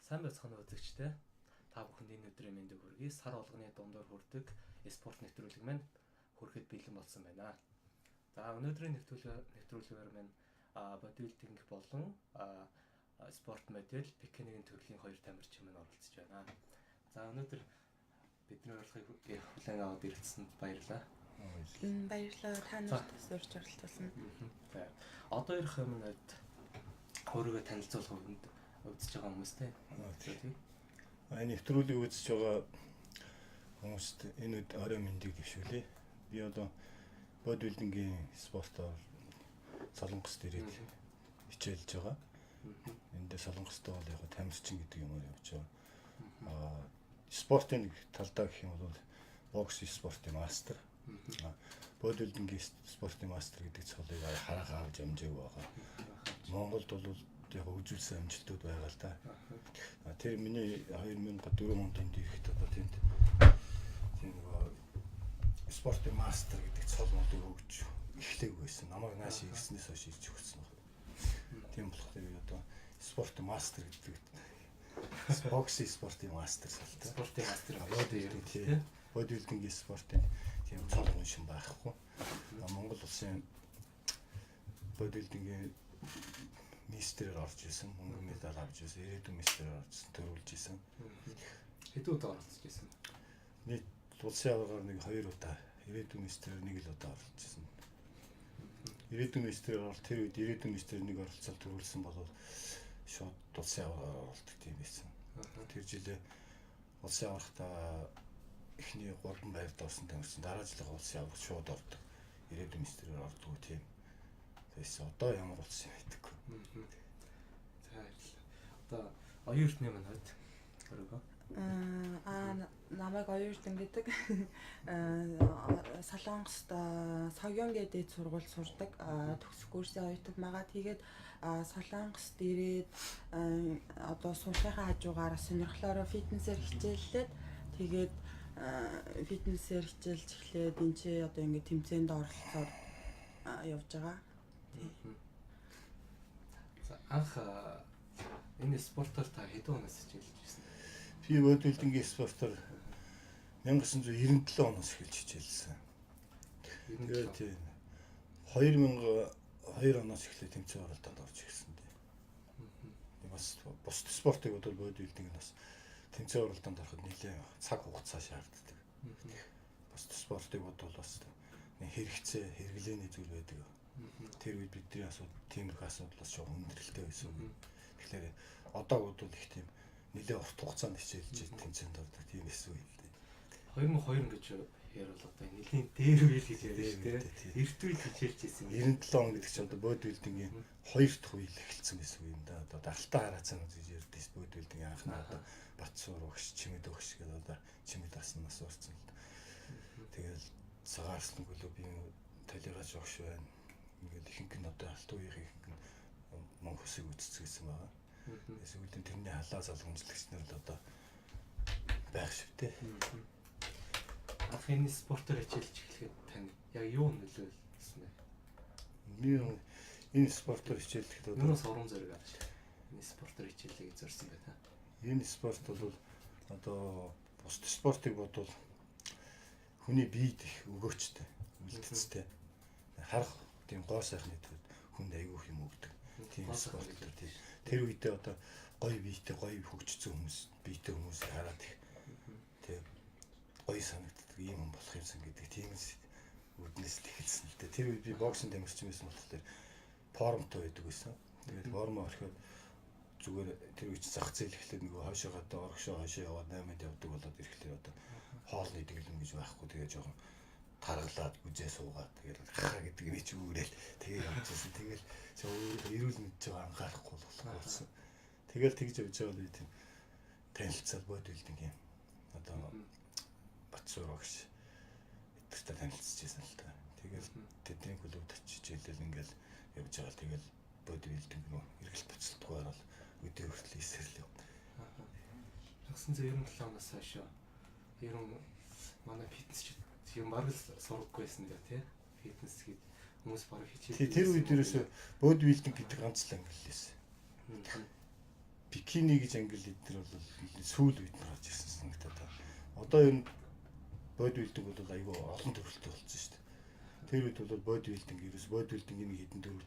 Сайн байцгаана үзэгчдээ. Та бүхэнд энэ өдрийн мэндийг хүргэе. Сар болгоны дундор хүрдэг спорт нэвтрүүлэг маань хүрэхэд бэлэн болсон байна. За өнөөдрийн нэвтрүүлгээр маань бодибилдинг болон спорт модель Пекингийн төрлийн хоёр тамирчин маань оролцож байна. За өнөөдөр бидний урилгыг хүлээн аваад ирсэнд баярлалаа. Баярлалаа. Та нарт урьж оролцуулсан. За одоо ирэх юмнууд өөрийгөө танилцуулах хүнд үзэж байгаа хүмүүстэй. Энэ нэвтрүүлгийг үзэж байгаа хүмүүст энэ орой мэндийг дэвшүүлье. Би одоо бодибилдингийн спортоор Солонгост ирээд хичээлж байгаа. Энд Солонгост бол яг тамирчин гэдэг юмар явж байгаа. Спортын талдаа гэх юм бол бокс спортын мастер. Бодибилдингийн спортын мастер гэдэг цолыг харахаа авч амжааг байгаа. Монголд бол яг үзүүлсэн амжилтууд байгаа л да. Тэр миний 2004 онд энд ирэхэд одоо тэнд тийм спортын мастер гэдэг цол модыг өгч эхлэв байсан. Намайг нааш ирснээс хойш ирж өгсөн байна. Тийм болохоор би одоо спортын мастер гэдэг бокс спортын мастер салтай. Спортын мастер аваад ирэх. Бодибилдингийн спортын тийм цол шин байхгүй. Монгол улсын бодибилдингийн мистерээр орж исэн, мөнгө медаль авч исэн, ирээдүйн мистерээр орж төрүүлж исэн. Хэдэн удаа оролцож исэн? Нийт улсын аваргаар нэг 2 удаа, ирээдүйн мистерээр нэг л удаа оролцож исэн. Ирээдүйн мистерээр орол тэр үед ирээдүйн мистерээр нэг оролцоод төрүүлсэн бол шууд улсын аваргаар оролцдог тийм байсан. Тэр жилээ улсын аваргатаа эхний 3 байрт орсон тамирчин дараа жилийн улсын аваргад шууд ордог. Ирээдүйн мистерээр ордог тийм. Тэс одоо ямар болсон юм гэдэггүй. За одоо оюутны манайд өрөөгөө. Намайг оюутан гэдэг. Солонгост Соён гэдэг сургууль сурдаг. Төгсөх курсын оюутан байгаа. Тэгээд Солонгост ирээд одоо суушийнхаа хажуугаар сонирхлоороо фитнесээр хичээллээд тэгээд фитнесээр хичээлж эхлээд энэ чи одоо ингэ тэмцээнд оролцоод явж байгаа. За анх энэ спортоор та хэдэн оноос хичээлж байсан? Би бодибилдингийн спортоор 1997 оноос эхэлж хичээлсэн. Тэгээд 2002 оноос эхлээд тэмцээн оролдоод орж ирсэн дээ. Бас бус спортыг бол бодибилдинг бас тэмцээн оролдоод ороход нэлээд цаг хугацаа шаарддаг. Бус спортыг бол бас хэрэгцээ, хэрэглээний зүйл байдаг. Тэр үед бидний тиймэрхүү асуудлаас шууд хүндрэлтэй байсан. Тэгэхээр одоо бол их тийм нэлээд урт хугацаанд хичээлж тэмцээнд ордог тийм эсвэл л дээ. 2002 гэж ярил одоо нэлийн дээр үйл гэж ярьж байна тийм. Эрт үйл хичээлж байсан. 97 он гэдэг чинь одоо бодибилдингийн 2 дахь үйл эхэлсэн гэсэн үг юм да. Одоо Алтан хараацаа гэж ярьдээс бодибилдингийн анхны одоо Батсуур багш, Чимэд багш гэдэг одоо Чимэд аснаас орсон л да. Тэгэл цагаарсан клубын талигаж багш байна. Ингээд ихэнх нь одоо алт үеийн ихэнх нь Монгол Улсыг үздэгсэн байгаа. Сүүлийн тэрний халаа залгамжлагч нар л одоо байх шивтэй. Анх энэ спортоор хичээлж эхлэхэд тань яг юу нөлөөлсөн бэ? Би энэ спортоор хичээлэхэд юунаас урам зориг авч энэ спортоор хичээлийг зорьсон байна. Энэ спорт бол одоо бус спортыг бодвол хүний биед их өгөөчтэй, үлдэцтэй. Харах тийм гоо сайхны төд хүнд айгүйх юм өгдөг. Тийм спорт тийм. Тэр үедээ одоо гоё биетэй гоё хөгжсөн хүмүүс, биетэй хүмүүс хараад их тийм гоё санагддаг юм болох юмсан гэдэг тийм үднэс л эхэлсэн л дээ. Тэр үед би боксинг тамирчин байсан болохоор формтой байдаг байсан. Тэгээд формоо орхиод зүгээр тэр үед зах зээл эхлээд нөгөө хойшоо гадаа оргошоо хойшоо яваад 8-д явдаг болоод ирэхлээр одоо хоолны дэглэм гэж байхгүй тэгээ жоохон таргалаад бүжээ суугаад тэгээд хаа гэдэг нь ч үүрэл тэгээд явчихсан. Тэгэл эрүүл мэдж байгаа анхаарахгүй болсон. Тэгэл тэгж явж байгаа л тийм танилцаад бодибилдингийн одоо Батсуур багш эдгэртэй танилцчихсан л та. Тэгэл тэдний клубд очиж хэлэл ингээл явж байгаа. Тэгэл бодибилдинг нөө эргэлт буцалтгүйгээр бол өдөр хүртэл хийсэл юм. 1997 оноос хойш ер нь манай фитнес юм баг л сургаггүй байсан даа тий. Фитнес гээд хүмүүс бараг хичээл. Тэр үед ерөөсө бодибилдинг гэдэг ганц л англи хэлсэн. бикини гэж англи эдгээр бол сүүл үед нь гарч ирсэн санагдаад байна. Одоо ер нь бодибилдинг бол айгүй олон төрөлтэй болсон шүү дээ. Тэр үед бол бодибилдинг ерөөс бодибилдинг нэг хэдэн 4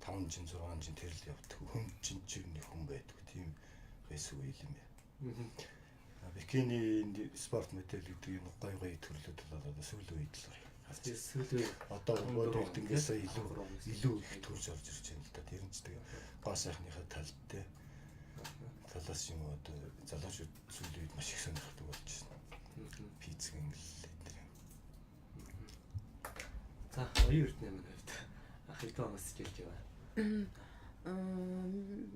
5 жин 6 жин тэрэл явдаг. Хүн чинь нэг хүн байдаг. Тийм байсан үе юм яа. Бикини спорт модель гэдэг юм гой төрлөд бол одоо сүүл үед л гарч сүүл үед одоо бодибилдингээс илүү их төрж орж ирж байна л да. Тэр нь ч тэгээ гоо сайхныхаа талд те талаас юм одоо залуучууд сүүл үед маш их сонирхдаг болж байна. Пиццэг ингээл энэ. За 298 хувьд хэдэн оноос хичээлж байгаа?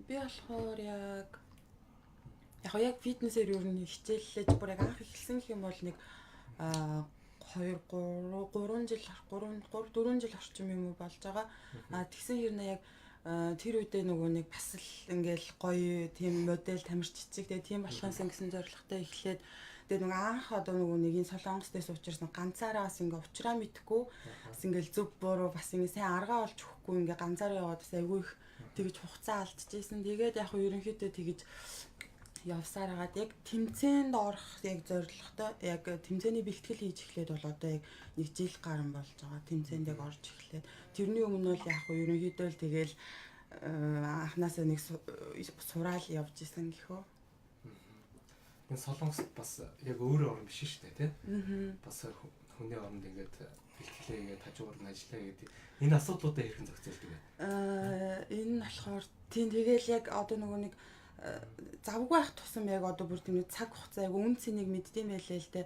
Би болохоор яг фитнесээр юу нэг хичээллэж бүр яг анх эхэлсэн гэх юм бол нэг 2 3 жил орчим юм уу болж байгаа. Тэгсэн хэрнээ яг тэр үедээ нөгөө нэг бас л ингээл гоё тийм модель тамирч цэцэг тийм болохынсан гэсэн зорилготой эхлээд тэгээ нөгөө анх одоо нөгөө нэг энэ Солонгосдээс уучирсан ганцаараа бас ингээ уучраа мэдхгүй бас ингээл зөв буруу бас ингээ сайн аргаа олж өгөхгүй ингээ ганцаараа яваад бас айгүй их тэгж хугацаа алдчихжсэн. Тэгээд яг ерөнхийдөө тэгж явсаар хагаад яг тэмцээнд орох яг зорилготой яг тэмцээний бэлтгэл хийж эхлээд бол одоо яг 1 жил гарсан болж байгаа. Тэмцээнд яг орж эхлээд тэрний өмнө бол яг ерөнхийдөө л тэгэл анханасаа нэг сураал явж исэн гэхөө. Энэ Солонгост бас яг өөр орн биш шүү дээ тий. Бас хүний оронд ингээд бэлтгэлээ хажуугаар нь ажиллаа гэдэг. Энэ асуудлуудаа хэрхэн зохицуулдаг вэ? Энэ болохоор тийм тэгэл яг одоо нөгөө нэг завгүй байх тусам яг одоо бүр тийм цаг хугацаа яг үн цэнийг мэддэм байлээ л дээ.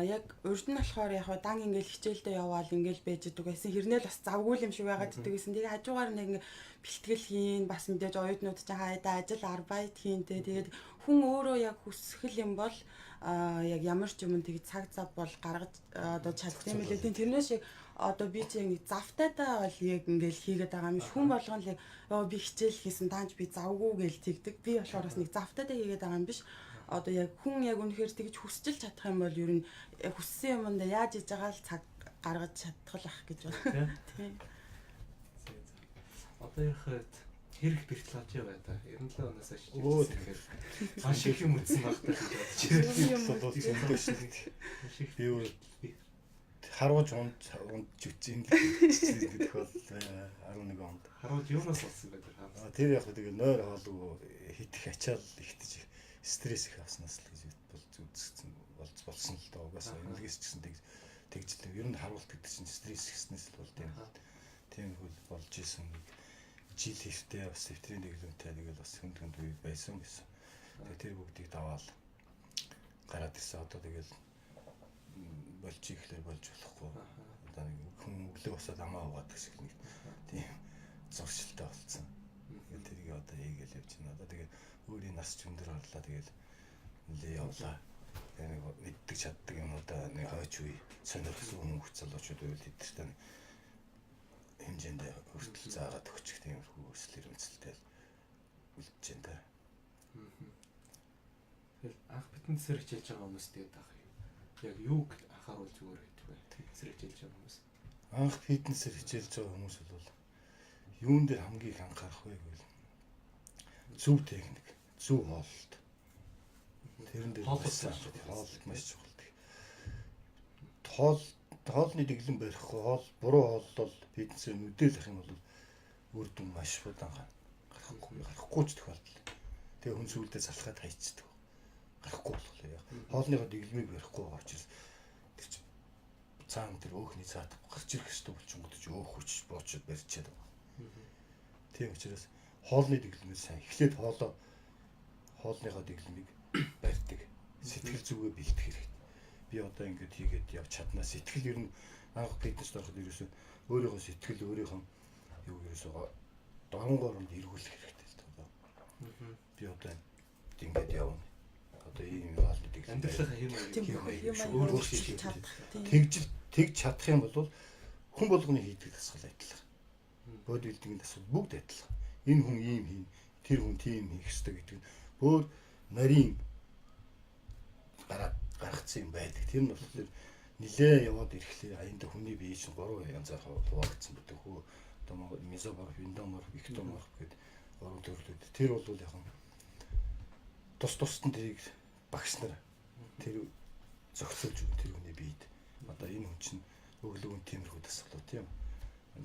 Яг урд нь болохоор яг дан ингээл хичээлдээ яваал ингээл байж идэг байсан. Хэрнээ л бас завгүй юм шиг байгаад идэг гэсэн. Тэгээ хажуугаар нэг ингээ бэлтгэл хийн бас мэдээж оюутнууд чинь хайдаа ажил арбайд хийнтэй. Тэгээд хүн өөрөө яг хүсэл юм бол яг ямар ч юм тэг цаг зав бол гаргаж одоо чаддаг юм билээ. Тэрнээс шиг одоо би чи яг нэг завтайдаа бол яг ингээл хийгээд байгаа юм. Хүн болгоно л яг би хичээл хийсэн таанч би завгүй гээл тэгдэг. Би болохоор бас нэг завтайдаа хийгээд байгаа юм биш. Одоо яг хүн яг үнэхээр тэгж хүсчил чадах юм бол ер нь хүссэн юмдаа яаж хийж байгаа л цаг гаргаж чадхлах гэж байна. Тийм. Одоо яхад хэрэг бэртлаач байгаа. 97 оноос хойш тэгэхээр маш их юм үзсэн багтаа гэж бодож байна. Би юу харуулж унд жүцэн гэдэг бол 11 онд. Харуулж юунаас болсон бэ тэр хаа? Тэр яг тэгээ нойр хоолгүй хитэх ачаал ихтэж стресс их авснаас л гэж болж үзсэн болсон л доо. Угаасаа эмнэлгээс ч гэсэн тэгж л ер нь харуулт гэдэг чинь стресс ихснээс л болд юм. Тийм хөл болж исэн нэг жил хэвтэй бас сэвтрийн дэглэмтэй тэгэл бас хүнд үе байсан гэсэн. Тэгээ тэр бүгдийг даваал гараад ирсэн. Одоо тэгэл болж ихлээр болж болохгүй. Одоо нэг хүн өглөө босоод амаа угаад гэсэн нэг тийм зуршилтай болсон. Тэгээд тэрийг одоо хийгээл явж байна. Одоо тэгээд өөрийн нас зөндөр орлоо тэгээд нэлээ явлаа. Тэгээд нэг мэддэг чаддаг юм одоо нэг хойч үе сонирхсан хүмүүс залуучууд үйл хэдэртэй хэмжээнд хүртэл заагаад өгчих тийм хүсэл эрмэлзэлтэй үлдэж байна та. Тэгэхээр анх фитнесээр хичээлж байгаа хүмүүс тэгээд ах юм. Яг юуг анхааруул зүгээр гэдэг вэ? Фитнесээр хичээлж байгаа хүмүүс. Анх фитнесээр хичээлж байгаа хүмүүс бол юун дээр хамгийн их анхаарах вэ гэвэл зөв техник, зөв хооллолт. Тэрэн дээр хооллолт маш чухал. Хоолны дэглэм барихгүй хоол буруу хооллол фитнесээр нүдэлэх юм бол үр дүн маш удаан гарахгүй ч тохиолдол. Тэгээ хүн сүулдэ залхаад хайцдаг. Гарахгүй болохоор яг хоолныхоо дэглэмийг барихгүй байгаа учраас тэр чинь цаана тэр өөхний цаад гарч ирэх хэрэгтэй болчихгоо ч өөх хүч боочод барьчаад байгаа. Тийм учраас хоолны дэглэмээ сайн эхлээд хоолныхоо дэглэмийг барьдаг. Сэтгэл зүгээ бэлтэх хэрэгтэй. Би одоо ингэж хийгээд явж чаднаа. Сэтгэл ер нь анх фитнес ороход ерөөсөө өөрийнхөө сэтгэл өөрийнхөө юу ерөөсөө дорнгооронд эргүүлэх хэрэгтэй л доо. Би одоо ингэж явна. Одоо ийм хоолны дэглэм амьдралынхаа өөр хийж чадах. Тэгж чадах юм бол хүн болгоны хийдэг дасгал адилхан. Бодибилдингийн дасгал бүгд адилхан. Энэ хүн ийм хийн, тэр хүн тийм хийх ёстой гэдэг нь өөр нарийн гаргацсан юм байдаг. Тэр нь болохоор нилээ яваад ирэхлээр аянд хүний бие чинь 3 янзаар хуваагдсан байдаг хөө. Одоо Монгол мезоморф, эндоморф, эктоморф гэдэг 3 төрлүүд. Тэр бол яг тусдаа тэрийг багш нар тэр зохицуулж өгнө тэр хүний биед. Одоо энэ хүн чинь өглөөг нь тиймэрхүү дасгалуу тийм.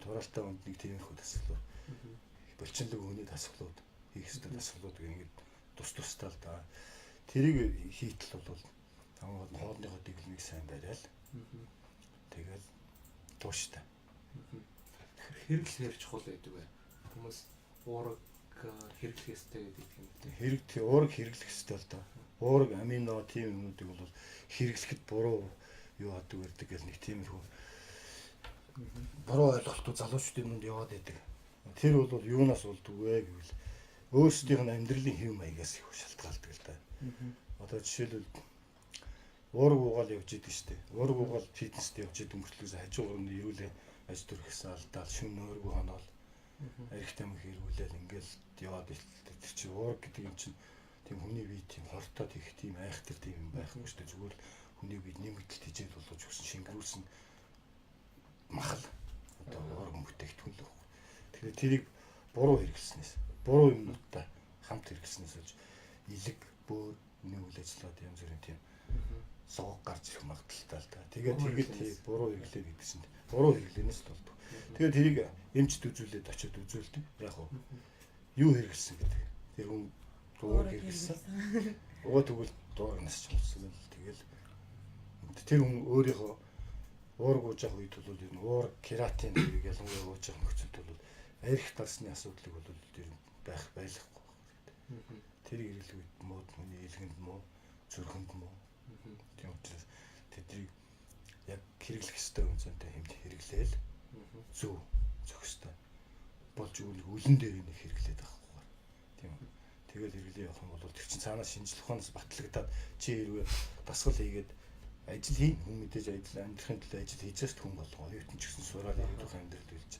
Тураалтай хүнд нэг тиймэрхүү дасгалуу. Булчинлаг хүний дасгалууд, хийх ёстой дасгалууд ингээд тусдаа л да. Тэрийг хийтэл бол хамаад хоолныхоо дэглэмийг сайн барайл. Тэгэл тууштай. Хэрэглэхээр чухал байдаг бай. Хүмүүс уураг хэрэглэх ёстой гэдэг юм тийм. Хэрэгтэй уураг хэрэглэх ёстой л да. Уураг амино тийм юмнуудыг бол хэрэглэхэд буруу юу адаг байдаг гэл нэг тиймэрхүү буруу ойлголтууд залуучдын дунд яваад байдаг. Тэр бол юунаас болдог вэ гэвэл өөрсдийнх нь амьдралын хэв маягаас их шалтгаалдаг л да. Одоо жишээлбэл уураг уугаал явж идэг штеп. Уураг уугаал фитнест явж идэг мөртлөөс хажуугаар нь ирүүлээ аж төрхсөө алдаал шүн нөөргөө хоноол арихтай мөх ирүүлээл ингээл яваад илтдэг. Тэр чинь уураг гэдэг юм чинь тийм хүний бие тийм хортоод их тийм айхтар тийм юм байхгүй шүү дээ. Зүгээр л хүний бие нэмэгдэлт хижээл болгож өгсөн шингэрүүлсэн махал одоо уураг бүтээгдэхүүн л байна. Тэгэхээр тэрийг буруу хэрэглэснээс буруу юмнуудтай хамт хэрэглэснээс болж илэг бөөр нэг үйл ажиллагаа янз бүрийн тийм согог гарч ирэх магадaltaй л да. Тэгээд буруу хэрэглээ гэдэг чинь буруу хэрэглэнээс л болдог. Тэгээд тэрийг эмчд үзүүлээд очиод үзүүлдэг. Яг уу юу хэрэглэсэн гэдэг. Тэр хүн дуур хэрэглэсэн. Угаа тэгвэл дуур насч болсон л тэгэл тэр хүн өөрийнхөө уураг ууж явах үед бол энэ уураг кератин гэдэг ялангуяа ууж явах нөхцөлд бол арх дарсны асуудлыг бол тэр байх байлахгүй. Тэр хэрэглэх үед мод хүний илгэнд муу, зүрхэнд муу. Тийм учраас тэднийг яг хэрэглэх ёстой үнцэнтэй хэмт хэрэглээл зөв зохистой болж өгөх үлэн дээр нэг хэрэглээд авахгүй. Тийм үү. Тэгэл хэрэглээ явах юм бол тэр чинь цаанаас шинжлэх ухаанаас батлагдаад чи хэрвээ дасгал хийгээд ажил хийн хүн мэдээж ажил амьдрахын төлөө ажил хийжээс хүн болгоо. Юу ч гэсэн сураад ирэх амьдрал үйлч.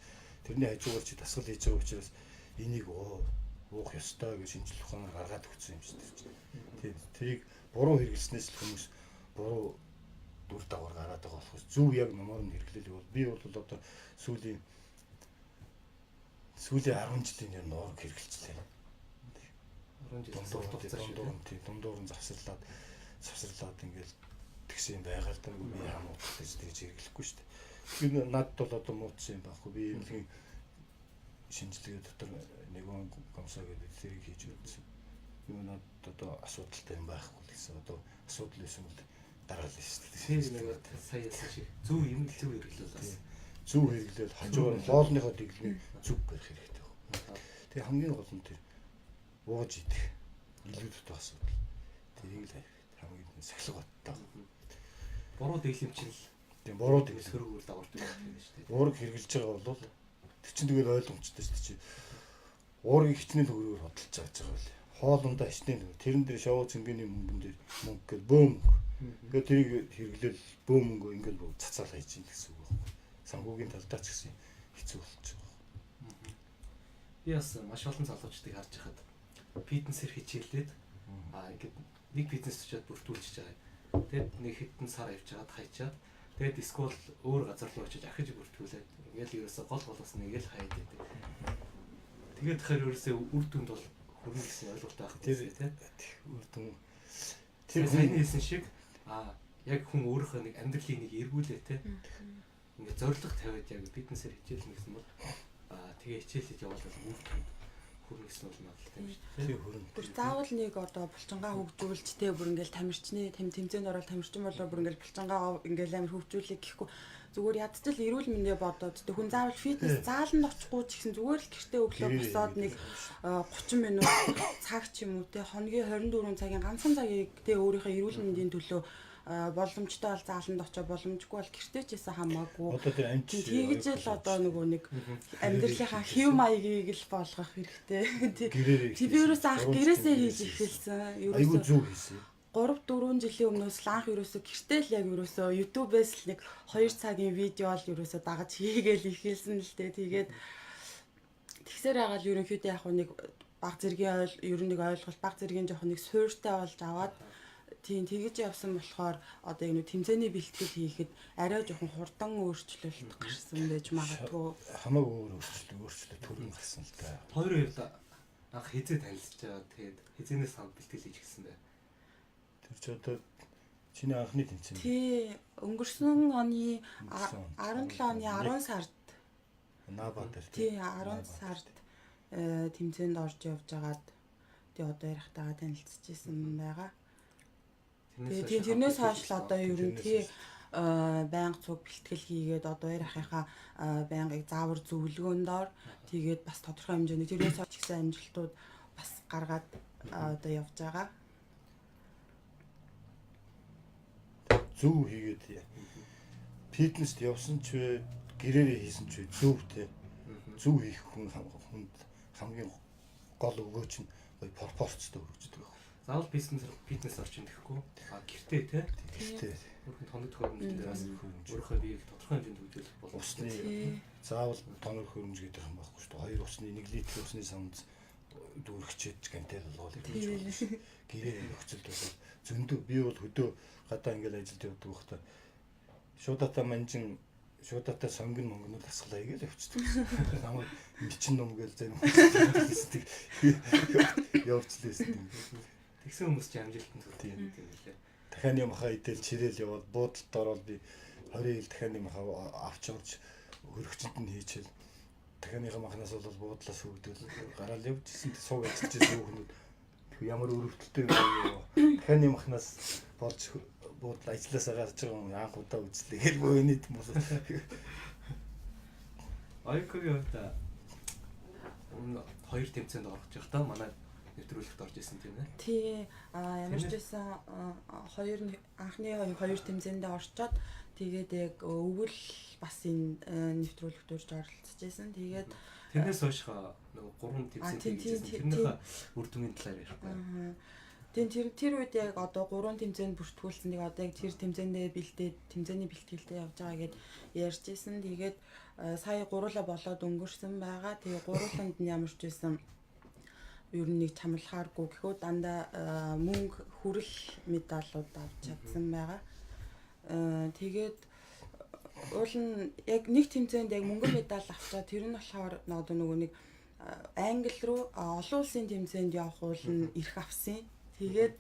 Тэрний хажуугаар чи дасгал хийж байгаа учраас энийг уух ёстой гэж шинжлэх ухаанаар гаргаад өгсөн юм шиг тийм. Тэрийг буруу хэрэглэснээс л хүмүүс буруу дүр давар гараад байгаа болохоос зөв яг номоор нь хэрэглээл бол би бол одоо сүүлийн 10 жилийн юм нуур хэрэгэлцлээ. 10 жил дундуур нь завсарлаад ингээл тэгсэн юм байгаа л да би хамаатай гэж тэгж хэрэглэхгүй шүү дээ. Би надд бол одоо муудсан юм байхгүй. Би эмнэлгийн шинжилгээ дотор нэгэн комсоо гэдэг зэрэг хийж үзсэн. Юу надад одоо асуудалтай юм байхгүй л гэсэн. Одоо асуудал байсан бол дараалал шүү дээ. Тэр нэг сая яасан шиг зөв юм зөв хэрэглээл бас. Зөв хэрэглээл хажуугаар нь хоолныхоо дэглэмийг зөв барих хэрэгтэй байна. Тэгээ хамгийн гол нь тэр ууж идэх илүүдэд асуудал. Тэрийг л хамгийн сахилга баттай. Буруу дэглэмчил. Тийм буруу дэглэм сөргүүл даварч байгаа юм шүү дээ. Уураг хэрэгжилж байгаа бол тэр чинь тэгэл ойлгомжтой шүү дээ чи. Уургийг хичнээн хөрөөр хөдөлж байгаа байл. Хоолундаа хичнээн тэрэн дээр шоу цэнгэний мөнгөн дээр мөнгө гээд бөөм. Тэгээд тэрийг хэрэглээл бөөм мөнгөө ингээд цацаал хийж ийн гэсэн үг байна. Санхүүгийн талдаа ч гэсэн хэцүү болчих. Би бас маш олон залуучдыг харж хахад фитнесээр хичээлээд ингээд нэг фитнес очиад бүртгүүлчихэж байгаа. Тэгэд нэг хэдэн сар явж хагаад хайчаад тэгэд скул өөр газар руу очиж ахиж бүртгүүлээд ингээл ерөөсө гол голоос нэгээл хаяад идэв. Тэгээд хэр ерөөсө үр дүнд бол хүрнэ гэсэн ойлголт байх тийм тийм. Үр дүн тэр сайн хэлсэн шиг яг хүн өөрийнхөө нэг амьдралын нэг эргүүлээ те. Ингээд зориг тавиад яг фитнесээр хичээлнэ гэсэн бол тэгээ хичээлээд явбал үр дүнд хүрнэ гэсэн бол надад тийм шүү дээ. Бүр заавал нэг одоо булчингаа хөгжүүлж те бүр ингээл тамирчны тэмцээнд орол тамирчин болоо бүр ингээл булчингаа ингээл амар хөгжүүлэх гэхгүй зүгээр ядчил эрүүл мэндэ бодоод те хүн заавал фитнес зааланд очихгүй ч гэсэн зүгээр л гэртээ өглөө босоод нэг 30 минут цаг ч юм уу те хоногийн 24 цагийн ганцхан цагийг те өөрийнхөө эрүүл мэндийн төлөө боломжтой бол зааланд очоо боломжгүй бол гэртээ ч ясаа хамаагүй. Одоо тэр амт тэгж л одоо нөгөө нэг амьдралынхаа хэв маягийг л болгох хэрэгтэй. Тэг би ерөөсөө ах гэрээсээ хийж эхэлсэн. Айгуу зүг хийсэн. 3-4 жилийн өмнөөс л анх ерөөсөө гэртээ л яг ерөөсөө YouTube-ээс л нэг 2 цагийн видео л ерөөсөө дагаж хийгээл эхэлсэн л дээ. Тэгээд тэгсээр хагаад ерөнхийдөө яг нэг баг зэргийн ер нь нэг ойлголт баг зэргийн жоох нэг суурьтай болж аваад тийм тэгэж явсан болохоор одоо энэ тэмцээний бэлтгэл хийхэд арай жоохон хурдан өөрчлөлт гарсан байж магадгүй. Хамаагүй өөрчлөлт төрөн гарсан л да. Хоёр Анх хизээ танилцж байгаа. Тэгээд хизээнээс хамт бэлтгэл хийж гисэн бай. Тэр ч одоо чиний анхны тэмцээн. Тий, өнгөрсөн оны 17 оны 10 сард Наба дээр тий 10 сард тэмцээнд орж явж агаад тий одоо ярихтайгаа танилцчихсан байгаа. Тэгээ тэрнээс хойш л одоо ер нь тий байнга цуг бэлтгэл хийгээд одоо ярихынхаа байнгыг заавар зөвлөгөөндор тэгээд бас тодорхой хэмжээний тэрнээс хойш ихсэн амжилтууд бас гаргаад одоо явж байгаа. Зөв хийгээд фитнест явсан ч гэрээрээ хийсэн ч зөв те. Зөв хийх хүнд хамгийн гол өгөөч нь гоё пропорцтой өргөждөг. Заавал фитнес орчин гэхгүй. Гэртээ те. Гэртээ өөрхөн тоног төхөөрөмжлөөс өөрийнхөө биеийг тодорхой хэмжээнд хөгжүүлэх боломжтой. Усны заавал тоног хөрөмж гэдэг юм байхгүй шүү дээ. 2 усны 1 литр усны самд дүүргчээд гантел болгоол гэж байна. Гэрээ нөхцөлд бол зөндөө би бол хөдөө гадаа ингээл ажилд явдаг байхдаа шуудата манжин шуудата сонгон монгонууд асгалаа гэж явчихдаг. Намайг мичин ном гээл зарим хэлдэг. Явцлээсэн. Тэгсэн хүмүүс ч амжилтанд хүрэх юм лээ. Дахианы махаа идэл чирэл явал буудалд ороод би 20 ил дахианы махаа авч орж хөрөгчөнд нь хийчихэл дахианыхаа махнаас бол буудлаас хөгдөл гараал явжсэн сууг ажиллаж байсан хүмүүс ямар өрөвдөлттэй юм дахианы махнаас болж буудал ажилласаа гарч байгаа юм анх удаа үзлээ гэл бөөний юм бол Айкогийн хувьд өмнө 2 тэмцээнд орох жахдаа манай нэвтрүүлэгт орж исэн тийм ээ. Тий, ямар ч байсан анхны 2 тэмцээндээ орчоод тэгээд яг өвөл бас энэ нэвтрүүлэгт урьж оролцож байсан. Тэгээд тэрнээс хойш нөгөө 3 тэмцээнд хийжсэн. Тэрнийхээ үр дүнгийн талаар ярихгүй. Тэгээд тэр үед яг одоо 3 тэмцээнд бүртгүүлсэн. Тэгээд одоо яг тэр тэмцээндээ бэлдээд тэмцээний бэлтгэлтэй явж байгаа гэд ярьж исэн. Тэгээд сая гурлаа болоод өнгөрсөн байгаа. Тэгээд гурланд нь ямар ч байсан ер нь нэг чамлахааргүй гэхүү дандаа мөнгө хүрэл медалууд авч чадсан байгаа. Тэгээд уул нь яг нэг тэмцээнд яг мөнгө медаль авчаа тэр нь болохоор нөгөө нэг англи руу олон улсын тэмцээнд явах уул нь эрх авсан. Тэгээд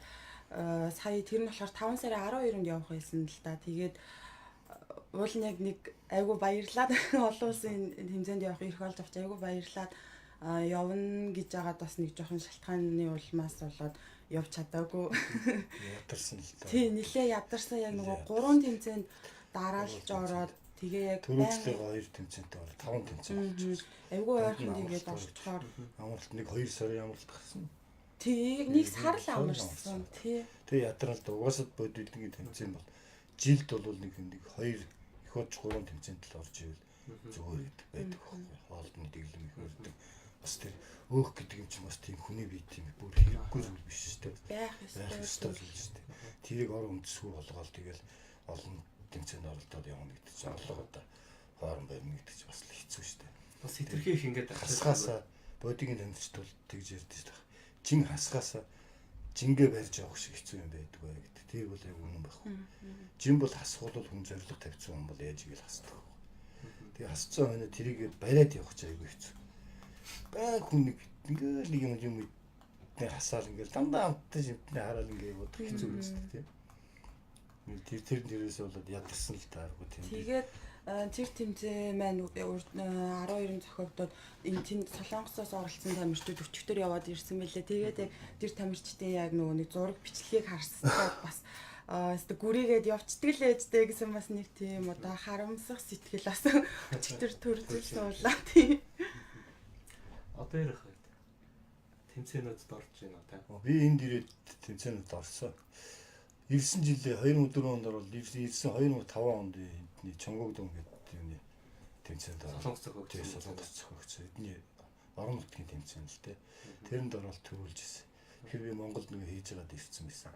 сая тэр нь болохоор 5 сарын 12-нд явах байсан л да. Тэгээд уул нь яг нэг айгу баярлаад олон улсын тэмцээнд явах эрх олж авч айгу баярлаад явна гэж агаад бас нэг жоохон шалтгааны улмаас болоод явж чадаагүй. ядарсан л та. Тий, нилээ ядарсан яг нөгөө 3 тэмцээнд дараалж ороод тэгээ яг түрүүчлээ 2 тэмцээнтэй ороод 5 тэмцээн болж. айгүй ойрхон тэгээд орчхоор амралт нэг 2 сарын амралт гарсан. тий, нэг сар л амарсан. Тий. Тэгээ ядралд угаасаа бодвилдгийн тэмцээн бол жилд бол нэг 2 их болж 3 тэмцээнд л орж ивэл зүгээр байдаг байхгүй. Хоолны дэглэм их өрдөг. Бас тэр өөх гэдэг юм чинь бас тийм хүний бие тийм бүр хэрэггүй зүйл биш шүү дээ. Байх ёстой зүйл шүү дээ. Тэрийг ор үндэсгүй болгоол тэгэл олон тэмцээнд оролдоод явна гэдэг чинь орлого одоо хоорон барьна гэдэг чинь бас хэцүү шүү дээ. Бас хэтэрхий их ингээд хасгаасаа бодигийн тэмцэлт бол тэгж ярьдэж байгаа. Жин хасгаасаа жингээ барьж явах шиг хэцүү юм байдаг бай гэдэг. Тэр бол яг үнэн байхгүй. Жин бол хасгуул хүн зориг тавьсан хүн бол яаж игээл хасдаг. Тэгээ хасцсан хүн тэрийг бариад явах ч айгүй хэцүү. Бай хүн нэг юм нэг хасаал ингээл дандаа амттай шимтний хараад ингээ яваад хэцүү үздэг тийм. Тэр дээрээс болоод ядарсан л тааргүй тийм. Тэгээд тэр тэмцээн маань 12-ын зохиогдоод энэ тэнд Солонгосоос оролцсон тамирчид өчигдөр яваад ирсэн мэлээ. Тэгээд яг тэр тамирчдын яг нөгөө нэг зураг бичлэгийг харсан бас гүрийгээд явцдаг л ээжтэй гэсэн бас нэг тийм одоо харамсах сэтгэл бас өчигдөр төрж суулаа тийм. Одоо ярих үед тэмцээнүүдэд орж байна та. Би энд ирээд тэмцээнүүдэд орсон. 9 жилээ 2004 онд орвол 2005 онд эдний Чонгогдон гэдэг юуны тэмцээнд Солонгос зохиогч эдний орон нутгийн тэмцээн л дээ. Тэрэнд оролт төрүүлж ирсэн. Тэгэхээр би Монголд нэг хийж байгаад ирсэн байсан.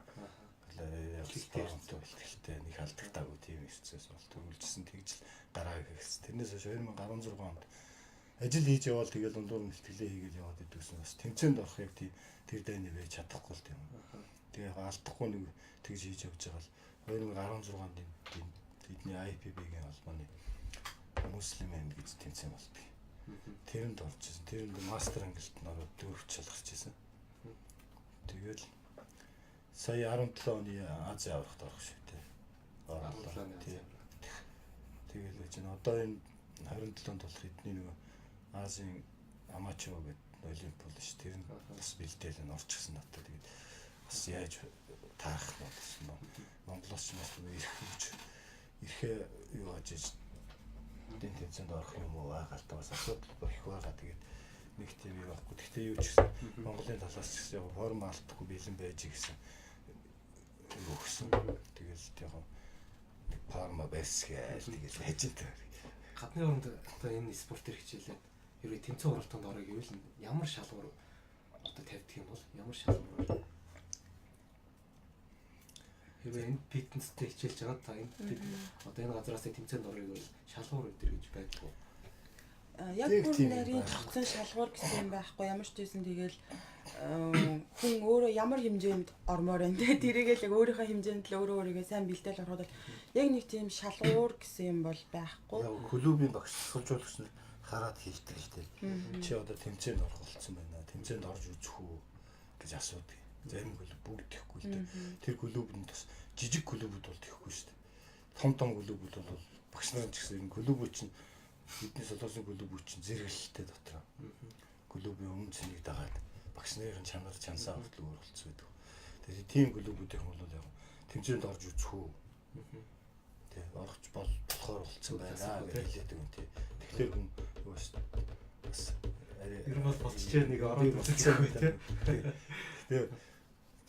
Хэлтэй нэг халдагтаагүй тийм ирсэнээс бол төрүүлжсэн тэгж л гараа гэхсэн. Тэрнээс хойш 2016 онд ажил хийж явал тэгэл дундуур мэлтгэлээ хийгээл яваад идвэсэн бас тэмцээнд орохыг тэр дайны байж чадахгүй л тийм. Тэгээ алдахгүй нэг тэгж хийж явж байгаа л 2016 онд эдний IPB-гийн албаны муслим аймаг гэж тэмцээн болдог. Тэрэнд орж ирсэн. Тэрэнд мастер ангилт нь ороод дөрөвч шалгарч ирсэн. Тэгэл сая 17 оны Азийн аврагт орох шүү дээ. Орлоо. Тэгэл байж байна. Одоо энэ 27-нд болох эдний нөгөө Азийн амачо гэдэг олимп бол ш. Тэр нь бас бэлдээл нь орчихсон надад. Тэгээд бас яаж таарах нь болсон ба. Монголоос ч бас ирэхээ юу ажиж эдийн тэнцэнд орох юм уу байгаа л та бас асуудал их байгаа. Тэгээд нэг тийм юм байхгүй. Гэхдээ юу ч гэсэн Монголын талаас ч гэсэн форм алдахгүй бэлэн байж гэсэн юу гэсэн. Тэгэл яг форма байсгээл тэгэл хайж байгаа. Гадны оронд одоо энэ спортер хичээлээ хэрвээ тэмцээн оролтонд орё гэвэл ямар шалгуур одоо тавьдаг юм бол ямар шалгуур хэрвээ энэ фитнестэй хичээлж байгаа та энэ одоо энэ газараас тэмцээнд орё гэвэл шалгуур өдр гэж байдгүй. Яг бүр нарийн тогтсон шалгуур гэсэн юм байхгүй ямар ч тийсэн тэгэл хүн өөрөө ямар хэмжээнд ормоор байна те тэрийгэл яг өөрийнхөө хэмжээнд л өөрийгөө сайн бэлдээл ороход яг нэг тийм шалгуур гэсэн юм бол байхгүй. Клубын багш суржуулагч нар хараад хийдэг шүү дээ. Чи одоо тэмцээнд орох болсон байна. Тэмцээнд орж үзэх үү гэж асуудаг. Зарим клуб бүгд тэхгүй л дээ. Тэр клубунд бас жижиг клубуд бол тэхгүй шүү дээ. Том клубуд бол багш нар ч гэсэн энэ клубуд чинь бидний солонгосын клубуд чинь зэрэглэлтэй дотор. Клубын өмнө цэнийг дагаад багш нарын чанар чансаа хүртэл өөр болцсон байдаг. Тэгээд тийм клубүүдийнх нь бол яг тэмцээнд орж үзэх үү. Тэг орохч болохоор болцсон байна гэж хэлээд байгаа юм тий. Тэгэхээр хүн юу бас ер нь бол болчихжээ нэг ороод үзсэн байх тий. Тэгээ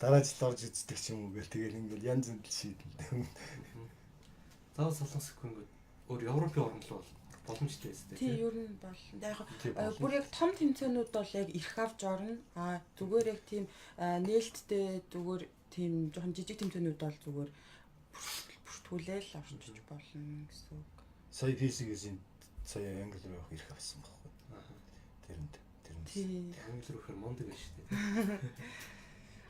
дараа жил орж үздэг ч юм уу гэл тэгэл ингээл янз бүрийн шийдэл. Заавал солонгос хөнгөд өөр Европын орн л бол боломжтой байсан тий. Ер нь бол яг бүр яг том тэмцээнүүд бол яг ирэх авч орно. Зүгээр яг тийм нээлттэй зүгээр тийм жоохон жижиг тэмцээнүүд бол зүгээр бүртгүүлээл орчиж болно гэсэн үг. Сая физикийн сая англи руу явах ирэх авсан байхгүй. Тэрэнд англи руу хэр мундаг байж тээ.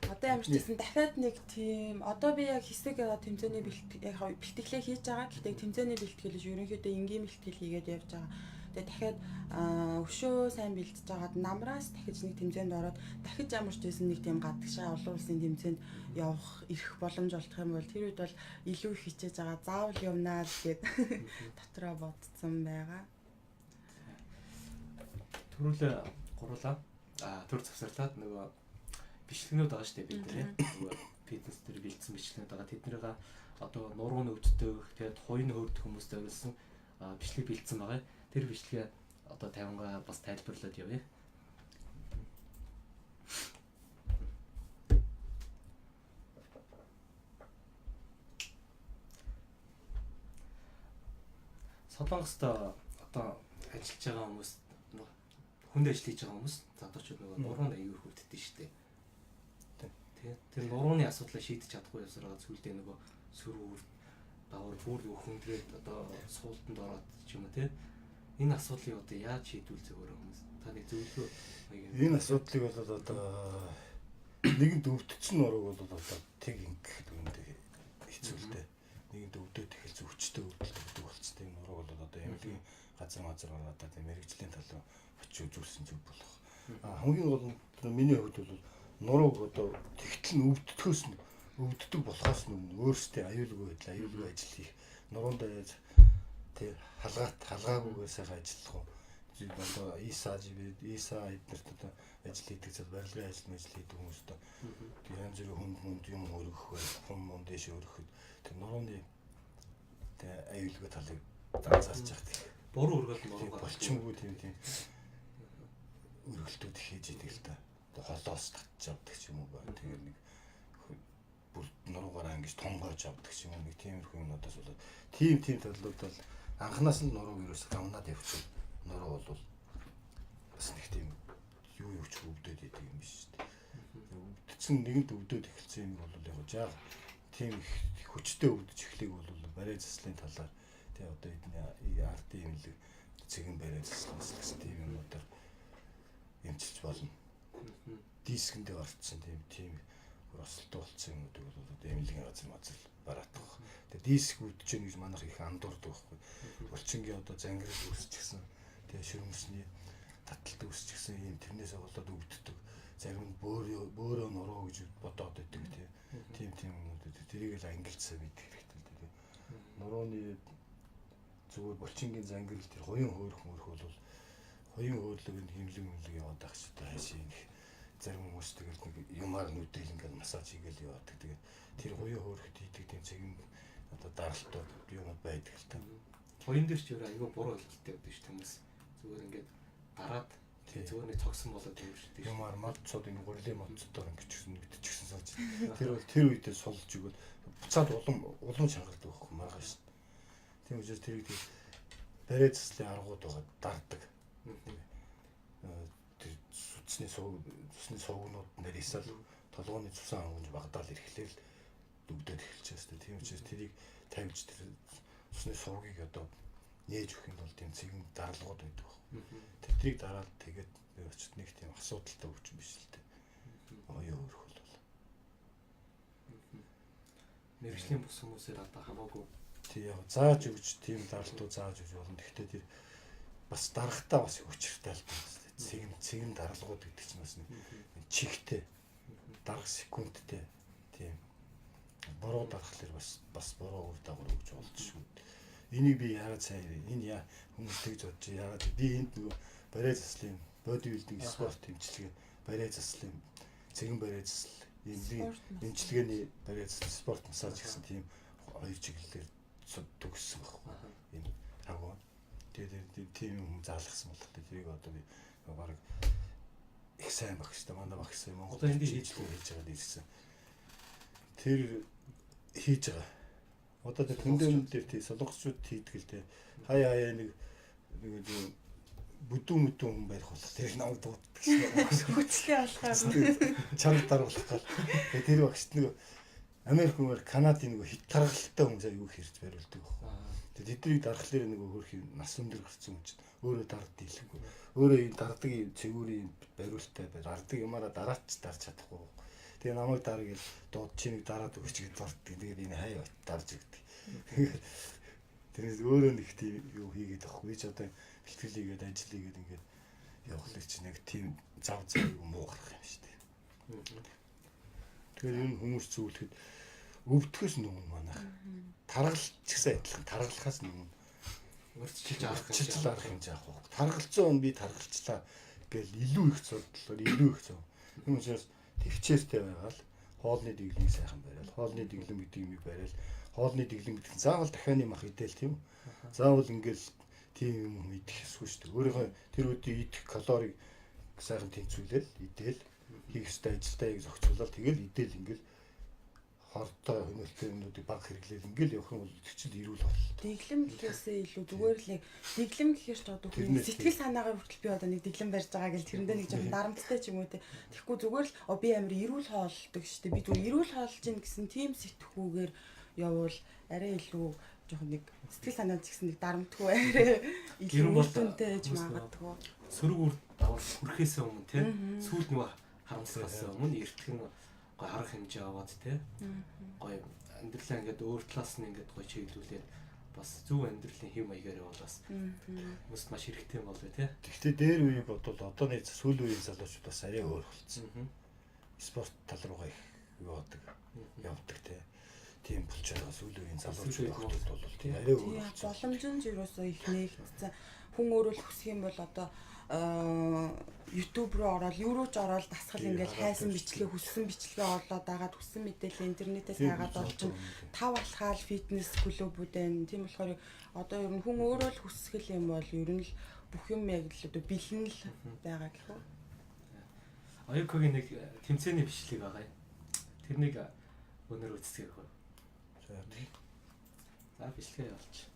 Одоо ямар ч гэсэн дахиад нэг тийм одоо би яг хэсэг тэмцээний бэлтгэлээ хийж байгаа. Гэхдээ тэмцээний бэлтгэл биш ерөнхийдөө энгийн бэлтгэл хийгээд явж байгаа. Тэгээ дахиад өшөө сайн бэлтэж байгаад намраас дахиж нэг тэмцээнд ороод дахиж ямар ч байсан нэг тийм гадагшаа олон улсын тэмцээнд явах ирэх боломж олдох юм бол тэр үед бол илүү их хичээж байгаа. Заавал явнаа л гээд дотроо бодсон байгаа. Түрүүлээ гурлаа. Төр завсарлаад нөгөө бичлэгнүүд байгаа шүү дээ бид нэ. Нөгөө фитнес төр бэлдсэн бичлэгнүүд байгаа. Тэднийгээ одоо нурууны өвддөг, тэгээд хуйн хөөрдөх хүмүүс зориулсан бичлэг бэлдсэн байгаа. Тэр бичлэгээ одоо 50-га бас тайлбарлаад явъя. Солонгост одоо ажиллаж байгаа хүмүүс хүнд ажил хийж байгаа хүмүүс задуучууд нөгөө нуруунд аягүй хөвддөг шүү дээ. Тэр нурууны асуудлыг шийдэж чадахгүй явсараа зүйлдээ нөгөө сөрөөр давар бүр хөндрээд одоо суултанд ороод ч юм уу те. Энэ асуудлыг одоо яаж шийдвэл зөвөр хүмүүс та нэг зөвлөгөө энэ асуудлыг бол одоо нэгэнт өвдсөн нурууг бол одоо тэг ингэх дүндээ хэцүүлтэй. Нэгэнт өвдөд ихэл зөвчтэй өвдөлтөд болцсон юм нурууг бол одоо эмнэлгийн газар ороод одоо мэрэгжлийн тал руу очиж үзүүлсэн зүг болох. Хамгийн гол нь миний хувьд бол нурууг одоо тэгтэл нь өвддөг болохоос өмнө өөрсдөө аюулгүй ажил хийх нуруундаа тэг халгаагүйгээр сайхан ажиллах уу. Одоо ИСА эднэрт одоо ажил хийдэг зэрэг барилгын ажил хийдэг хүмүүс одоо янз бүрийн хүнд юм өргөх бай, хүм дэш өргөхөд тэг нурууны тэг аюулгүй талыг данцаарч яах. Буруу өргөл нуруугаар болчингүй тийм өргөлтүүд хийж идэг л та. Холоос татж авдаг ч юм уу байна. Тэгээд нэг бүр нуруугаараа ингэж тонгойж авдаг ч юм уу нэг тиймэрхүү юмнуудаас болоод тийм талууд бол анханаас нь нуруу ерөөсөө гамнаад явчихвал нуруу бол бас нэг тийм юу ч өвдөд идэг юм биш шүү дээ. Өвдсөн нэгэнт өвдөд эхэлсэн юм бол яг жаа тийм их хүчтэй өвдөж эхлэх бол барай заслын талаар тий одоо эдний ардын имлэг цэгэн барай заслаас гэсэн тийм юмудаар эмчилж болно. Дискэндээ орцсон тийм осолтой болцсон юмнуудыг бол одоо эмнэлгийн газар бараадах. Тэгээ диск үүдэж гэн гэж манайх их андуурдаг байхгүй. Булчингийн одоо зангирал үүсчихсэн. те ширмэсний таталт үсч гисэн юм тэрнээсээ болоод өвддөг. Зарим нь бөөрөө нуруу гэж бодоод байдаг тийм юмнууд тэрийг л ангилцаа мэдэх хэрэгтэй л дээ. Нурууны зүгээр булчингийн зангирал тэр хоёрын хөөрх бол хоёрын хөөрлөг нь хэмлэг яваад байх ч одоо хайшаа их зарим хүмүүс тэгээд нэг юмар нүдэл ингээл массаж хийгээл яваад тэгээд тэр хоёрын хөөрхөд хийдэг тийм цэгэн одоо даралтууд юмуд байдаг л та. Хоёрын дээр ч өөр айгүй буруу ойлголттой байдаг ш хүмүүс. Зүгээр ингээд гараад зүгээр нэг цогсон болоод юм шүү дээ. Юмар модцод ингэ гурилын модцодоор ингэчихсэн мэдчихсэн сууж. Тэр бол тэр үедээ сулж игэл буцаад улам шангалдаг байхгүй маргааш. Тийм учраас тэрийг барай цэцлийн аргууд байгаа дарддаг. Тэр цусны сувгнууд нэрээсэл толгойн цусан ангиж багдаал ирэхлээр дүгдээд эхэлчихсэн шүү дээ. Тийм учраас тэрийг тавьж тэр цусны сувгийг одоо нээж өгөх нь бол тийм цэгэн даралгууд байдаг. Тэрийг дараад тэгээд очт нэг тийм асуудалтай өвч биш л дээ. Оёо өрх бол. Мэргэжлийн бус хүмүүсээр одоо хамаагүй тий яа зааж өгч тийм даралтуу зааж өгч болно. Гэхдээ тэр бас дарахтаа бас өчртэй л байна. Цэгэн даралгууд гэдэг чинь бас чихтэй дарах секундтэй тийм бороо дарахлаар бас бороо үр дагавар өгч болж шүү. Энийг би яагаад сайн энэ хүмүүс тэгж бодож яагаад би энд нөгөө барай заслын бодибилдинг спорт хэмжлэгээ барай заслын цэгэн барай засал эмчилгээний барай засал спорт массаж гэсэн тийм хоёр чиглэлээр төгссөн байхгүй энэ агуу тэгээд тийм юм заалгасан бол тэрийг одоо би баг их сайн багш та манай багш Монгол одоо энд хийж байгаа дийсэн тэр хийж байгаа. Одоо тэр хүндэн дээр тий солонгосчууд хийдэг л дээ. Хаяа нэг бүдүүн хүн барих болох тэр намайг дууддаг гэсэн. Хүчлээ болохаар чанар даруулах гал. Тэр багш нэг Америк хүмүүс Канадын нэг хит таргалтай хүн заяа юу хэрж бариулдаг байхгүй. Тэгээд тэднийг дарахлаар нэг хөрх нас өндөр гарцсан хүн чинь өөрөө дард дийлэхгүй. Өөрөө энэ дардаг цэгүүрийн бариултаа дардаг юмараа дараач дарч чадахгүй. Тэгээ намайг дараа гэж дууд чи нэг дараад өгч гэж дурддаг. Тэгээд энэ хаяа дарж өгдөг. Тэрнээс өөрөө нэг тийм юу хийгээд авахгүй. Би ч одоо бэлтгэл хийгээд ажил хийгээд ингээд явахлаа чи нэг тийм зав юу муу гарах юм шүү дээ. Тэгэхээр энэ хүмүүс зөвлөхөд өвдөхөөс өмнө манайх таргалч гэсэн адилхан таргалахаас өмнө урьдчилж авах юм жаах байхгүй. Таргалцсан он би таргалчлаа гэл илүү их зурдлаар илүү их зов. Юм учраас төвчээртэй байгаал хоолны дэглэмийг сайхан барайл. Хоолны дэглэм гэдэг юмыг барайл. Хоолны дэглэм гэдэг нь заавал дахианы мах идэл тийм үү? Заавал ингээл тийм юм идэх ёсгүй шүү дээ. Өөрийнхөө тэр үедээ идэх калорийг сайхан тэнцвүүлэл идэл хийх ёстой ажилдаа яг зохицуулаад тэгэл идэл ингээл хортой хөнөөлтэй юмнуудыг баг хэрэглээл ингээл явах юм бол тэгчил ирүүл болно. Дэглэм гэхээсээ илүү зүгээр л дэглэм гэхээр ч одоо хүн сэтгэл санаагаар хүртэл би одоо нэг дэглэм барьж байгаа гэл тэрэндээ нэг жоохон дарамттай ч юм уу те. Тэгэхгүй зүгээр л би амар эрүүл хооллдог шүү дээ. Би зүгээр эрүүл хооллож гин гэсэн тийм сэтгүүгээр явуул арай илүү жоохон нэг сэтгэл санаад ч гэсэн нэг дарамтгүй арай илүү үлдэнтэй ч магадгүй. Сөрөг үр давал хүрэхээс өмнө те сүүлд нөгөө харамсахаас өмнө эртгэн гой харах хэмжээ аваад те гой амьдралаа ингээд өөр талаас нь ингээд гой чиглүүлээд бас зөв амьдралын хэв маягаар явуулаас хүмүүст маш хэрэгтэй юм болов те. Гэхдээ дээр үеийг бодвол одооны сүүлийн үеийн залуучууд бас арай өөр болсон. Спорт тал руугаа их явдаг те. Тийм болчихоо сүүлийн үеийн залуучууд бол тийм арай өөр болсон. Боломжтой юусоо их нээгдсэн. Хүн өөрөө л хүсэх юм бол одоо YouTube руу ороод юу ч ороод дасгал ингээл хайсан бичлэгээ хүссэн бичлэгээ орлоод дагаад хүссэн мэдээлэл интернетээс хагаад олж тав алхаал фитнес клубүүдэн тийм болохоор одоо ер нь хүн өөрөө л хүсгэл юм бол ер нь л бүх юм яг л одоо бэлэн л байгаа гэх үү. Аюукогийн нэг тэмцээний бичлэг байгаа юм. Тэрнийг өнөр үзсгэх үү. За бичлэгээ явуулчих.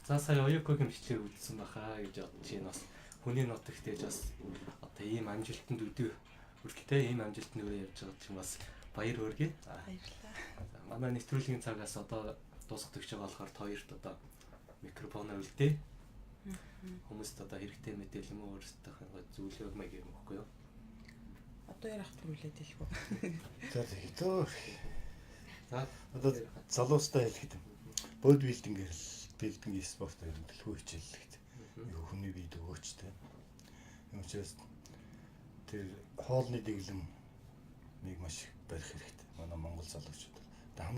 За сая оюукогийн бичлэгийг үзсэн бахаа гэж бодож байна. Бас хүний нот ихтэй бас одоо ийм амжилтанд үргэлжлээ ийм амжилтанд өрөө явж байгаа чинь бас баяр хүргэе. Баярлалаа. Манай нэвтрүүлгийн цагаас одоо дуусах гэж байгаа болохоор хоёрт одоо микрофоноо үлдээ. Хүмүүст одоо хэрэгтэй мэдээлэл юм уу өөрсдийнхээ зөвлөгөө маяг юм өгөхгүй юу? Одоо ярих төрүүлээд хэлбүү. За тэгтөө. За Одоо залуустай хэлэхэд бодибилдинг билдинг спорт төлөвлөгөө хичээллэгт. Хүний биед өгөөчтэй. Юм учраас тэр хоолны дэглэмийг маш их барих хэрэгтэй. Манай Монгол залуучууд. Одоо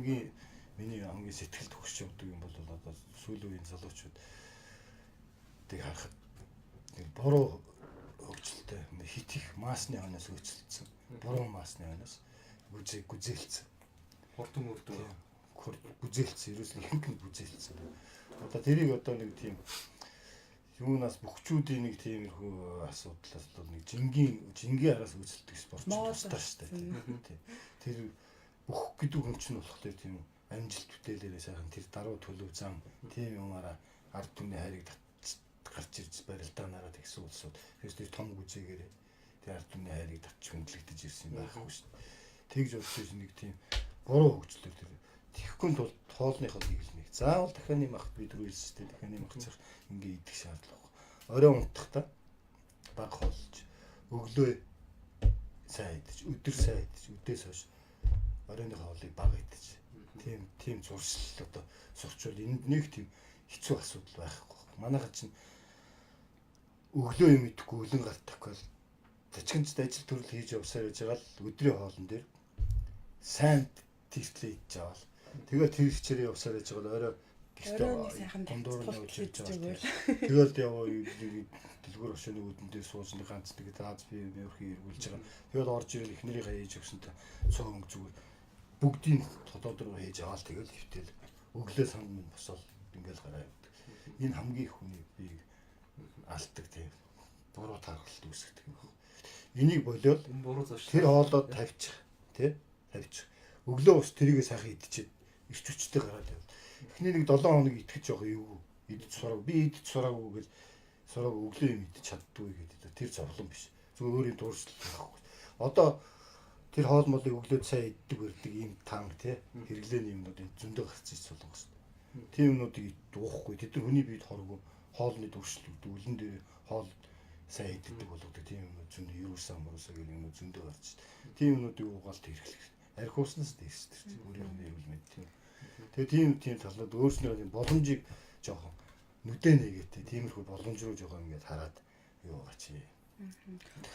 миний хамгийн сэтгэлд хөшж явдаг юм бол одоо сүүлийн үеийн залуучууд тийг харахад нэг буруу хөгжилтэй хит их масны хойноос хөгжилсэн. Буруу масны хойноос гүзээлсэн. хурдан үрдэг. Гүзээлсэн. Ерөөсөө ихэнх нь гүзээлсэн. Одоо тэрийг одоо нэг тийм юунаас бөхчүүдийн нэг тиймэрхүү асуудлаас бол нэг жингийн араас үзэлдэг спорт тустай шүү дээ. Тэр бүх гэдэг хүн чинь болохоор тийм амжилт бүтээлээрээ сайхан тэр даруй төлөв зам тийм юмараа ард түмний хайрыг гарч ирж барилдаанаараа тэгсэн улсууд тэр том гүзээгээрээ тэр ард түмний хайрыг татч хөндлөгдөж ирсэн байхгүй шүү дээ. Тэгж бодож нэг тийм буруу хөгжлөөр тэр тэхгүй тул хоолныхоо дэглэмийг заавал дахианы махт бид рүүлсэн шүү дээ. Дахианы мах цах ингээ идэх шаардлага. Орой унтахдаа баг хоолж өглөө сайн идэж өдөр сайн идэж өдөөс хойш оройны хоолыг баг идэж тийм зуршил одоо сурчвал энд нэг тийм хэцүү асуудал байхгүй. Манайхад чинь өглөө юм идэхгүй өлөн гардаг бол зочгонцд ажил төрөл хийж явсаар байж байгаа л өдрийн хоолн дээр сайн тэртлээ идэж аваад тэгээд тэр хичээрээ явсаар байж байгаа л орой гондор нь хийж байгаа. Тэгээд яваа дэлгүүр өшөөний үүдэн дээр сууж нэг ганц нэг зааз би өөрхий эргүүлж байгаа. Тэгээд орж ирэл эхнэрийнхээ ээж өгсөнтэй цоон зүгээр бүгдийг тодоод руу хийж аваад тэгээд хөвтөл өглөө санд минь босоод ингээл гараа явдаг. Энэ хамгийн хүний биеийг алддаг тийм буруу тархалт үүсгдэг юм байна. Энийг болоод энэ буруу зуршил тэр хоолоод тавьчих тавьчих. Өглөө ус тэрийгээ сайхан идчихэд ирч хүчтэй гараад явна. Эхний нэг 7 хоног итгэж байгаа юу? Идэж сураг. Би идэж сураагүй гэж сураг өглөө юм идэж чаддгүй гэдэг. Тэр зовлон биш. Зөв өөрийн дуршлал байхгүй. Одоо тэр хоол молыг өглөө сайн иддэг барьдаг ийм танк тий хэрэглээний юмнууд зөндөө гарч ич солонгос. Тийм юмнуудыг уухгүй. Тэд нар хүний биед хоргүй хоолны дуршлал үлэн дээр хоол сайн иддэг болгодог. Тийм юмнууд зөндөө юусан мөрөөсөө гэх юм зөндөө гарч. Тийм юмнуудыг уугаалт хэрэглэх. Архиуснаас дээрс тэр өөрийн эрүүл мэнд тийм. Тэгээ тийм талууд өөрснөө тийм боломжийг жоохон нүдэ нэгээтэй тиймэрхүү боломж руу жоохон ингээд хараад юу гачи.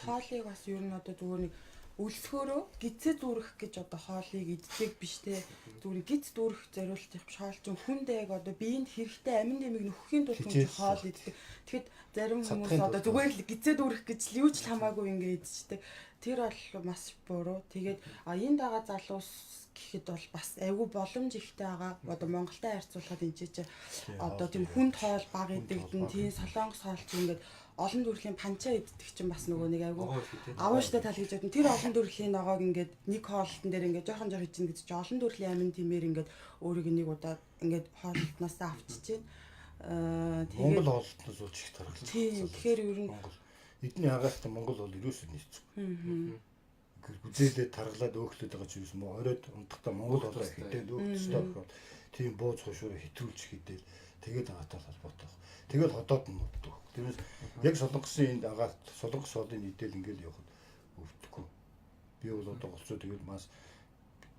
Хоолыг бас ер нь одоо зүгээр нэг өлсгөөрөө гизээ дүүрэх гэж одоо хоолыг иддэг биш те. Зүгээр гиз дүүрэх зориултыг биш хоол чинь хүндээ яг одоо биеинд хэрэгтэй амин дэмийг нөхөхийн тулд хүн хоол иддэг. Тэгэхэд зарим хүмүүс одоо зүгээр л гизээ дүүрэх гэж л юу ч хамаагүй ингээд идчихдэг. Тэр бол маш буруу. Тэгээд энэ дагаа залуус гэхэд бол бас айгүй боломж ихтэй байгаа. Одоо Монголтай харьцуулахад энэ чинь одоо тийм хүнд хоол баг идэгдэн тийм солонгос хоол чинь ингээд олон төрлийн панча иддэг чинь бас нөгөө нэг айгүй авууштай тал гэж бодсон. Тэр олон төрлийн ногоог ингээд нэг хоолтон дээр ингээд жоохон идчихнэ гэж чинь олон төрлийн амин тиймэр ингээд өөрийг нэг удаа ингээд хоолтноос авчиж байна. Тэгээд Монгол хоолтноос ууч их тархалж. Тийм. Тэгэхээр ер нь эдний агаартай Монгол бол ерөөсөө нийцгүй. Гүзээлээ таргалаад өөхлөд байгаа ч юус мө оройд унтахтаа Монгол хоолой хитээд өөхстой бохоо. Тийм бууз хушуура хэтрүүлж хидээд тэгээд агаатай холбоотой. Тэгээд ходоод нь моддог. Тэрнээс яг солонгосын энд агаа солонгос хоолны идэл ингээл явахад өвдөхгүй. Би бол одоо голцоо тэгээд мас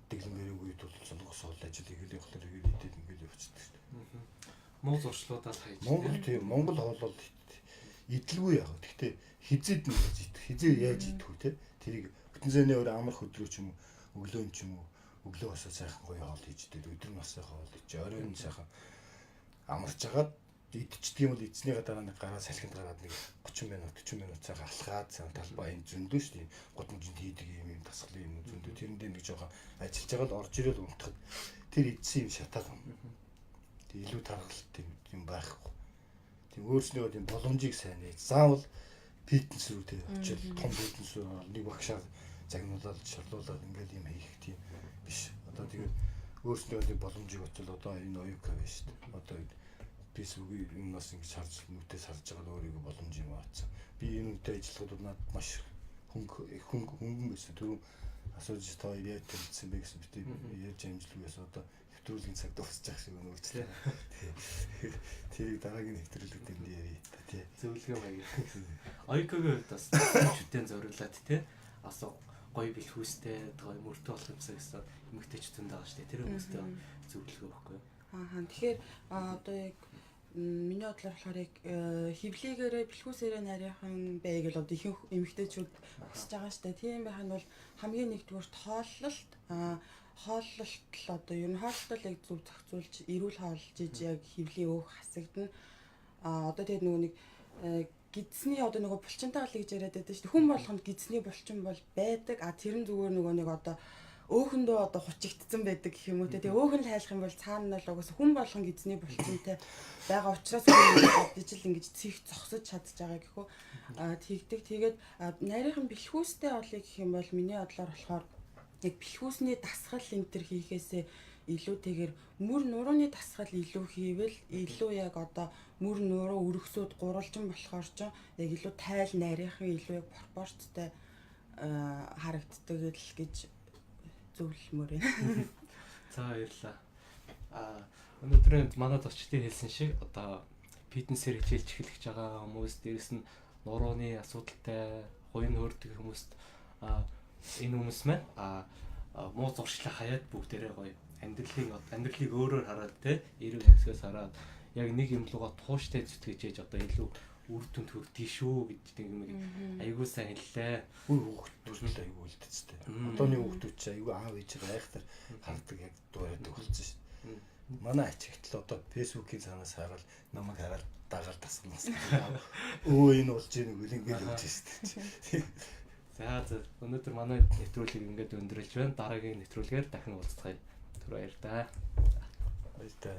дэглэмэрийн үед бол солонгос хоол ажил ингээл явахлаар идэл ингээл явчихдаг шүү дээ. Муу зуршлуудаа хайж. Монгол тийм Монгол хоол бол идэлгүй яг. Гэхдээ хизээд нь яаж идэх, хизээ яаж идэх үү те. Тэрийг бүтэн зэний өөр амар хөдрөө ч юм уу, өглөө ч юм уу, өглөө босоо сайхан гоё хоол хийж дээ. Өдөр нь бас сайхан хоол хийж, оройн нь сайхан амарч агаад идчихдэг юм бол эзнийгээ дараа нэг гараа салхинд гараад нэг 30 минут 40 минут цаагаа алхаад цаа талбай энэ зөндөө шүү дээ. Годомжинд хийдэг юм тасгалын юм зөндөө тэрэндээ нэг жоохон ажиллаж байгаа л орж ирэл унтахад тэр идсэн юм шатаад юм. Тэг илүү тархалт юм байхгүй. Тэг өөрснөө тийм боломжийг сайн нээж заавал фитнес рүү тэг очил том фитнес рүү нэг багшаар загнуулаад шорлуулаад ингээл юм хийх тийм биш. Одоо тэгээд өөрснөө тийм боломжийг очил одоо энэ оюука байж шүү дээ. Одоо Facebook-ийн юмнаас ингэж харж нүдээс харж байгаа л өөрийгөө боломж юм аацсан. Би энэ үедээ ажиллахад надад маш хөнгөн байсан. Түрүү асууж та яаж төлсөн бэ гэсэн бит яаж амжилтгүйс одоо нэвтрүүлгийн цаг дуусчих шиг өнө үүслээ. Тэрийг дараагийн нэвтрүүлэгт энэ яри та тий. Зөвлөгөө баяр. Ойкогийн хувьд бас чүтэн зориулаад тий. Асуу гоё бэлхүүстэй гоё мөртөө болох юмсаа гэсэн эмэгтэйчүүд байгаа шүү дээ. Тэр хүмүүстэй зөвлөгөө өгөхгүй. Тэгэхээр одоо яг миний бодлоор болохоор яг хевлигээрээ бэлхүүсээрээ нарийнхан байг л одоо ихэнх эмэгтэйчүүд хүсэж байгаа шүү дээ. Тийм байх нь бол хамгийн нэгдүгээр хооллолт л одоо ер нь хооллолт яг зөв зохицуулж эрүүл хооллож иж яг хевлийн өөх хасагдана. Одоо тэгээд нөгөө нэг гидсний одоо нөгөө булчинтай бол гэж яриад байдаг шүү дээ. Хүн болгонд гидсний булчин бол байдаг. Тэр нь зүгээр нөгөө нэг одоо өөхөндөө одоо хучигдсан байдаг гэх юм уу те. Тэгээ өөхөн л хайлах юм бол цаана нь л угаас хүн болгон гидсний булчинтай байгаа учраас дижил ингэж цих зогсож чадж байгаа гэхүү. Тэгдэг. Тэгээд нарийнхан бэлхүүстэй олыг гэх юм бол миний бодлоор болохоор яг бэлхүүсний дасгал энэ төр хийхээсээ илүүтэйгээр мөр нурууны дасгал илүү хийвэл илүү яг одоо мөр нуруу өргөсөд гурвалжин болохоор ч яг илүү тайл нарийнхан илүү яг пропорцтой харагддаг л гэж зөвлөмөр юм. За баярлалаа. Өнөөдөр манад очтын хэлсэн шиг одоо фитнесээр хичээлж эхлэж байгаа хүмүүс дээрэс нь нурууны асуудалтай хуйн хөөрдөг хүмүүст энэ хүмүүс маань муу зуршлаа хаяад бүгдээрээ гоё амьдралыг өөрөөр хараад те эрэг амьсгаас хараад яг нэг юм лугаа тууштай зүтгэж ээж одоо илүү үр дүнд хүрдээ шүү гэдэг юм айгуу сайн хэллээ. Үгүй хүүхд төрөл айгуу үлдээцтэй. Одооны хүүхдүүд ч айгуу аав ээжээ айхтар хардаг яг дуурайдаг болсон шүү. Манай ачигт л одоо фэйсбүүкийн цаанаас хараад намайг хараад дагаад тасгнаас. Энэ болж ийн үгүй ингээд явж шүү. За өнөөдөр манай нэвтрүүлгийг ингээд өндөрлж байна. Дараагийн нэвтрүүлгээр дахин уулзцгаая. Түр баяр та. Баяр та.